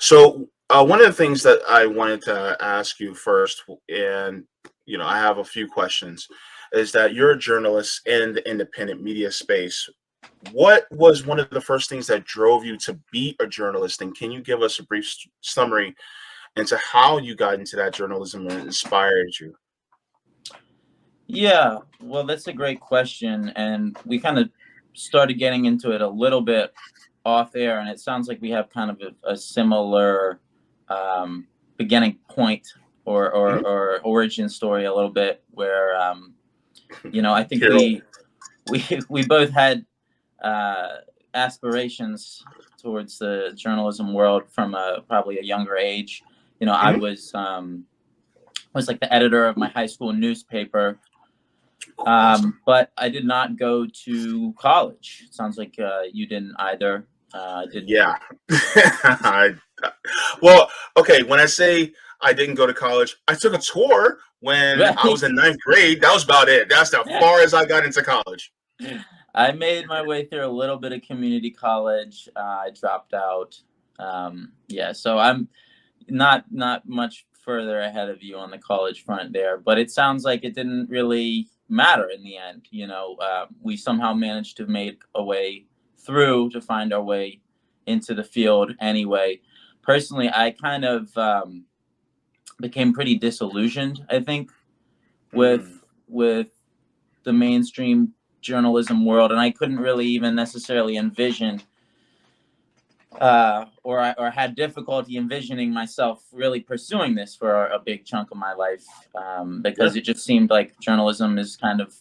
So, one of the things that I wanted to ask you first, and I have a few questions, is that you're a journalist in the independent media space. What was one of the first things that drove you to be a journalist? And can you give us a brief summary into how you got into that journalism and inspired you? Yeah, well, that's a great question, and we kind of started getting into it a little bit off air, and it sounds like we have kind of a similar um, beginning point Mhm. or origin story a little bit, where I think Carol. we both had uh, aspirations towards the journalism world from probably a younger age. I Mhm. was like the editor of my high school newspaper. Awesome. But I did not go to college. It sounds like you didn't either. I did. Yeah. I, well, okay. When I say I didn't go to college, I took a tour when I was Right. in ninth grade. That was about it. That's the far as I got into college. I made my way through a little bit of community college. I dropped out. Yeah, so I'm not much further ahead of you on the college front there. But it sounds like it didn't really matter in the end. We somehow managed to make a way through to find our way into the field anyway. Personally, I kind of became pretty disillusioned, I think, with Mm. with the mainstream journalism world, and I couldn't really even necessarily envision or had difficulty envisioning myself really pursuing this for a big chunk of my life, Yeah. because it just seemed like journalism is kind of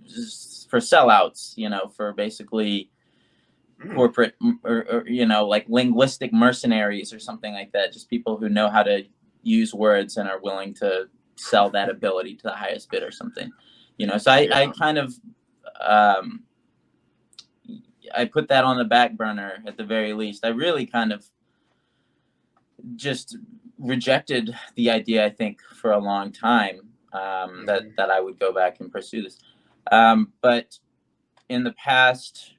just for sellouts, for basically Mm. corporate or like linguistic mercenaries or something like that, just people who know how to use words and are willing to sell that ability to the highest bid or something. So I Yeah. kind of um, I put that on the back burner at the very least. I really kind of just rejected the idea, I think, for a long time, that Mhm. that I would go back and pursue this. But in the past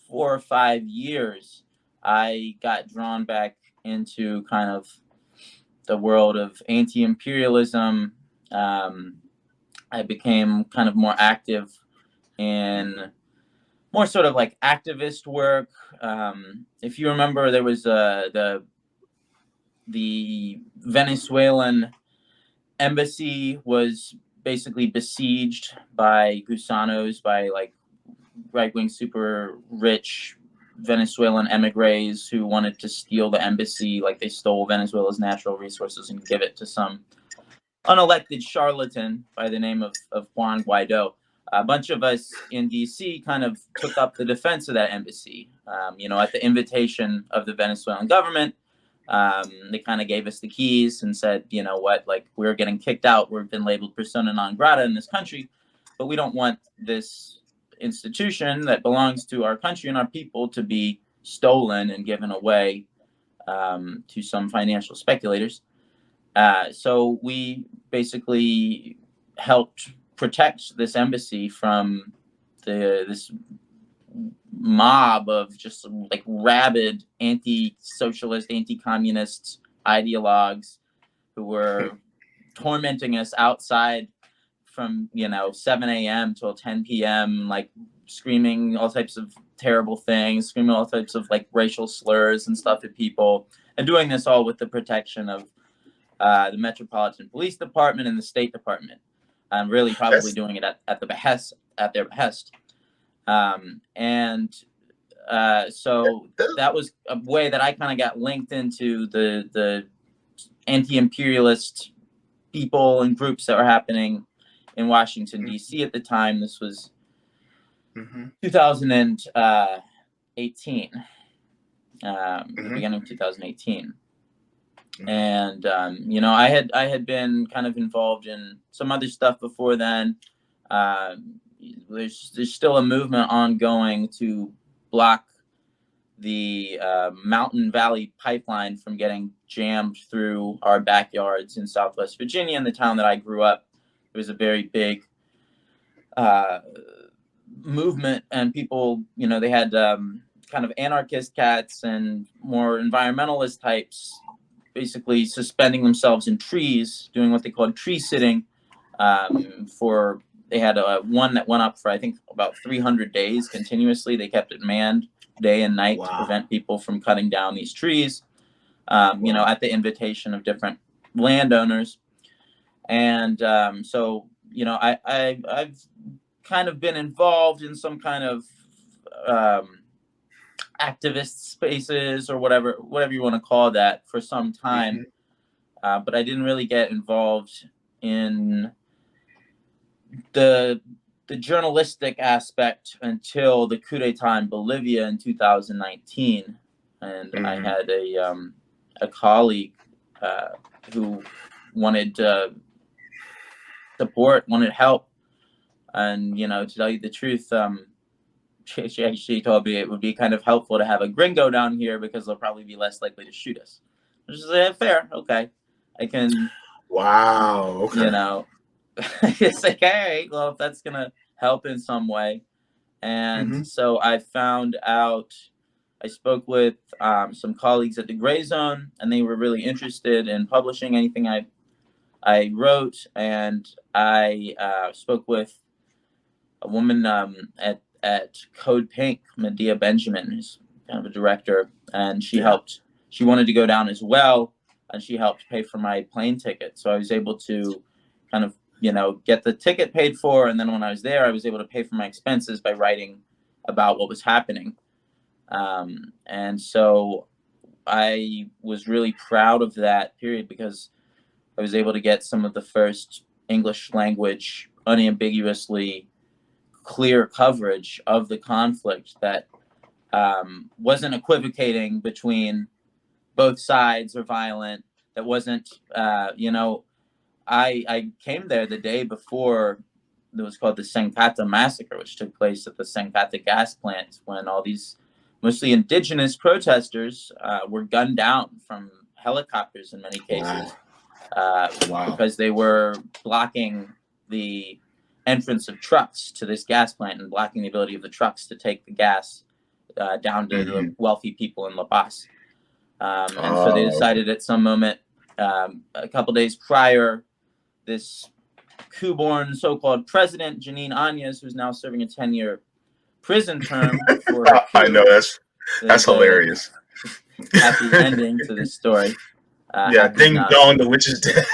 4 or 5 years, I got drawn back into kind of the world of anti-imperialism. Um, I became kind of more active in more sort of like activist work. If you remember, there was the Venezuelan embassy was basically besieged by gusanos, by like right wing super rich Venezuelan emigres who wanted to steal the embassy. Like they stole Venezuela's natural resources and give it to some unelected charlatan by the name of Juan Guaido. A bunch of us in DC kind of took up the defense of that embassy, at the invitation of the Venezuelan government. They kind of gave us the keys and said, you know what, like we're getting kicked out. We've been labeled persona non grata in this country, but we don't want this institution that belongs to our country and our people to be stolen and given away to some financial speculators. So we basically helped protect this embassy from this mob of just like rabid anti-socialist, anti-communist ideologues who were tormenting us outside from 7 a.m. till 10 p.m. like screaming all types of terrible things, screaming all types of like racial slurs and stuff at people, and doing this all with the protection of the Metropolitan Police Department and the State Department. Really, probably That's doing it at their behest. And So that. that was a way that I kind of got linked into the anti-imperialist people and groups that were happening in Washington D.C. at the time. This was Mm-hmm. 2018, the Mm-hmm. beginning of 2018. Mm-hmm. And I had been kind of involved in some other stuff before then. There's still a movement ongoing to block the Mountain Valley pipeline from getting jammed through our backyards in Southwest Virginia, in the town that I grew up. It was a very big uh, movement, and people, they had kind of anarchist cats and more environmentalist types basically suspending themselves in trees, doing what they called tree sitting. They had one that went up for, I think, about 300 days continuously. They kept it manned day and night to prevent people from cutting down these trees, at the invitation of different landowners. And so, I've kind of been involved in some kind of activist spaces or whatever you want to call that for some time. But I didn't really get involved in the journalistic aspect until the coup d'etat in Bolivia in 2019. And I had a colleague who wanted support, wanted help. And, to tell you the truth, she actually told me it would be kind of helpful to have a gringo down here because they'll probably be less likely to shoot us. Which is fair. Okay. I can. Wow. Okay. It's like, all right, well, if that's going to help in some way. And so I found out, I spoke with some colleagues at the Gray Zone, and they were really interested in publishing anything I wrote. And I spoke with a woman at Code Pink, Medea Benjamin, who's kind of a director, and she wanted to go down as well, and she helped pay for my plane ticket. So I was able to kind of, get the ticket paid for, and then when I was there, I was able to pay for my expenses by writing about what was happening. And so I was really proud of that period because I was able to get some of the first English language, unambiguously clear coverage of the conflict that wasn't equivocating between both sides or violent, that wasn't, I came there the day before it was called the Sengkata massacre, which took place at the Sengkata gas plant when all these mostly indigenous protesters were gunned down from helicopters in many cases. Because they were blocking the entrance of trucks to this gas plant and blocking the ability of the trucks to take the gas down to the wealthy people in La Paz. And so they decided at some moment, a couple days prior, this coup-born so-called president, Janine Áñez, who's now serving a 10-year prison term for a coup. I know, that's hilarious. Happy ending to this story. Ding dong, the witch is dead.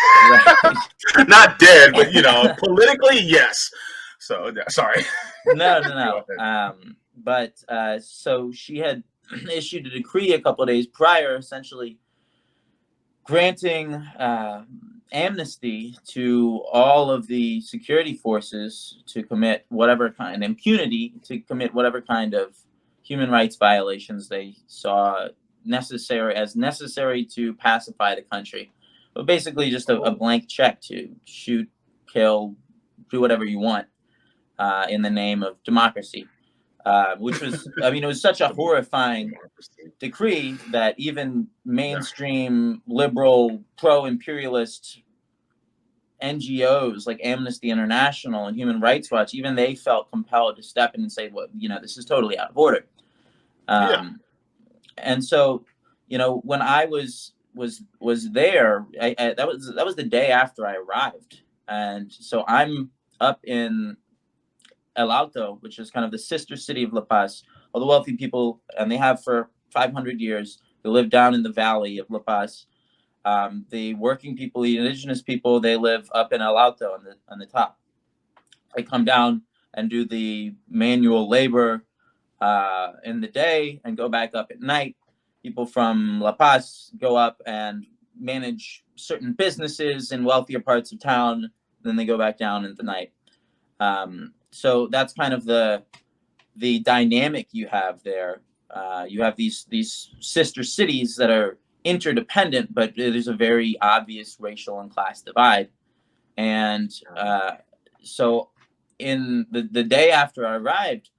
Not dead, but politically, yes. So sorry. No. So she had issued a decree a couple of days prior, essentially granting amnesty to all of the security forces to commit whatever kind, impunity to commit whatever kind of human rights violations they saw necessary to pacify the country. But basically just a blank check to shoot, kill, do whatever you want in the name of democracy. Which was, it was such a horrifying decree that even mainstream liberal pro-imperialist NGOs like Amnesty International and Human Rights Watch, even they felt compelled to step in and say, well, this is totally out of order. And so, when I was there, that was the day after I arrived. And so I'm up in El Alto, which is kind of the sister city of La Paz. All the wealthy people, and they have for 500 years, they live down in the valley of La Paz. The working people, the indigenous people, they live up in El Alto on the top. They come down and do the manual labor in the day and go back up at night. People from La Paz go up and manage certain businesses in wealthier parts of town. Then they go back down in the night. So that's kind of the dynamic you have there. You have these sister cities that are interdependent, but there's a very obvious racial and class divide. And so in the day after I arrived,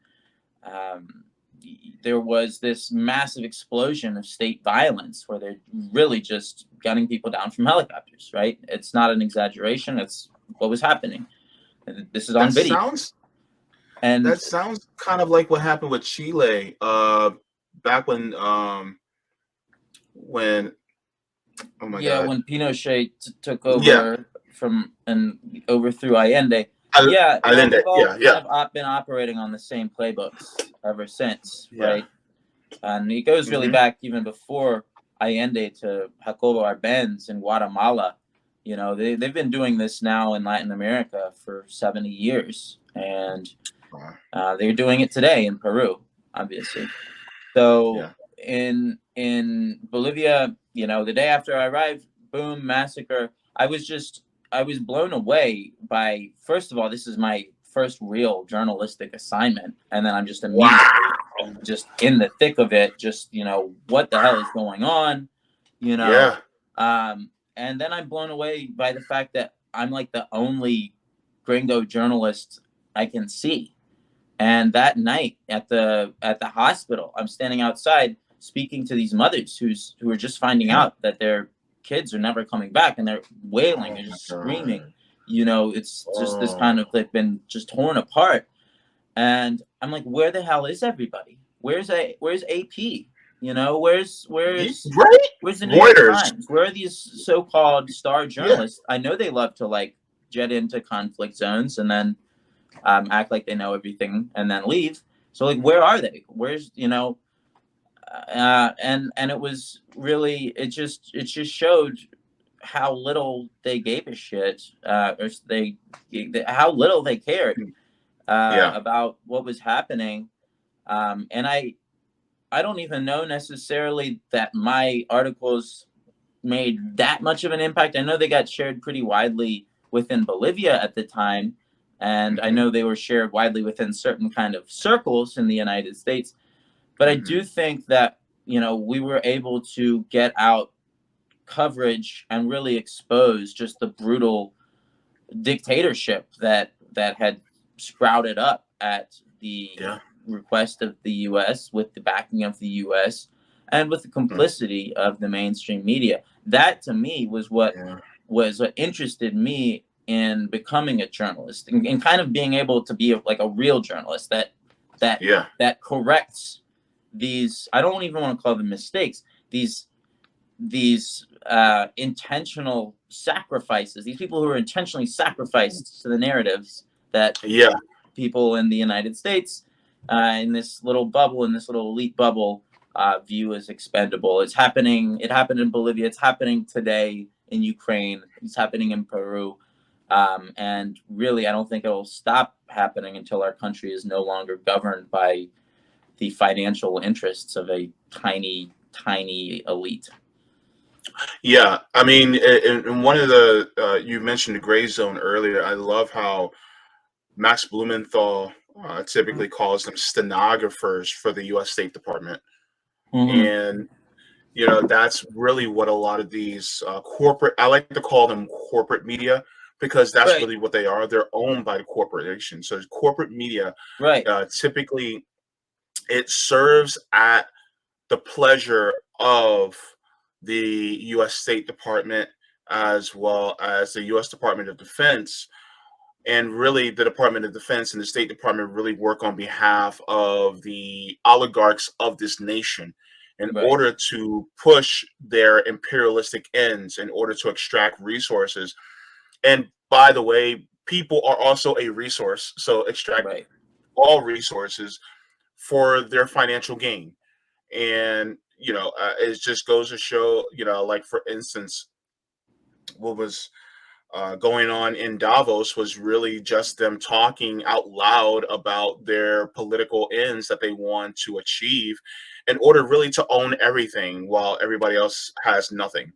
there was this massive explosion of state violence where they're really just gunning people down from helicopters, right? It's not an exaggeration. It's what was happening. This is on video. That sounds kind of like what happened with Chile back when oh my Yeah, god, when Pinochet took yeah, over from and overthrew Allende. I Yeah, I well, didn't they've all yeah, kind yeah, of been operating on the same playbooks ever since, yeah. right? And it goes really Hmm. back even before Allende to Jacobo Arbenz in Guatemala. You know, they've been doing this now in Latin America for 70 years, and they're doing it today in Peru, obviously. So Yeah. in Bolivia, you know, the day after I arrived, boom, massacre. I was blown away by, first of all, this is my first real journalistic assignment, and then I'm just immediately Wow. just in the thick of it, just, you know, what the hell is going on, you know. Yeah. And then I'm blown away by the fact that I'm like the only gringo journalist I can see. And that night at the hospital, I'm standing outside speaking to these mothers who are just finding Yeah. out that their kids are never coming back, and they're wailing, Oh they're my just screaming. god. You know, it's just this kind Oh. of, they've been just torn apart. And I'm like, where the hell is everybody? Where's AP? You know, Right? where's the New York Reuters. Times? Where are these so-called star Yeah. journalists? I know they love to like jet into conflict zones and then act like they know everything and then leave. So like, where are they? Where's, you know? And it was really, it just showed how little they gave a shit, or how little they cared Yeah. about what was happening. And I don't even know necessarily that my articles made that much of an impact. I know they got shared pretty widely within Bolivia at the time, and I Hmm. know they were shared widely within certain kind of circles in the United States. But I Hmm. do think that, you know, we were able to get out coverage and really expose just the brutal dictatorship that had sprouted up at the Yeah. request of the U.S. with the backing of the U.S. and with the Mm. complicity of the mainstream media. That to me Yeah. was what interested me in becoming a journalist and kind of being able to be like a real journalist that Yeah. that corrects these. I don't even want to call them mistakes. These intentional sacrifices, these people who are intentionally sacrificed to the narratives that Yeah. people in the United States, in this little bubble, in this little elite bubble, view as expendable. It's happening. It happened in Bolivia. It's happening today in Ukraine. It's happening in Peru. And really, I don't think it will stop happening until our country is no longer governed by the financial interests of a tiny, tiny elite. Yeah. I mean, in one of the you mentioned the gray zone earlier. I love how Max Blumenthal typically calls them stenographers for the U.S. State Department, Mm-hmm. and that's really what a lot of these corporate, I like to call them corporate media, because that's Right, really what they are. They're owned by the corporation. So corporate media, right, typically it serves at the pleasure of the U.S. State Department, as well as the U.S. Department of Defense. And really, the Department of Defense and the State Department really work on behalf of the oligarchs of this nation in right, order to push their imperialistic ends, in order to extract resources. And by the way, people are also a resource. So extract right. all resources for their financial gain. And, it just goes to show, like for instance, what was going on in Davos was really just them talking out loud about their political ends that they want to achieve in order really to own everything while everybody else has nothing.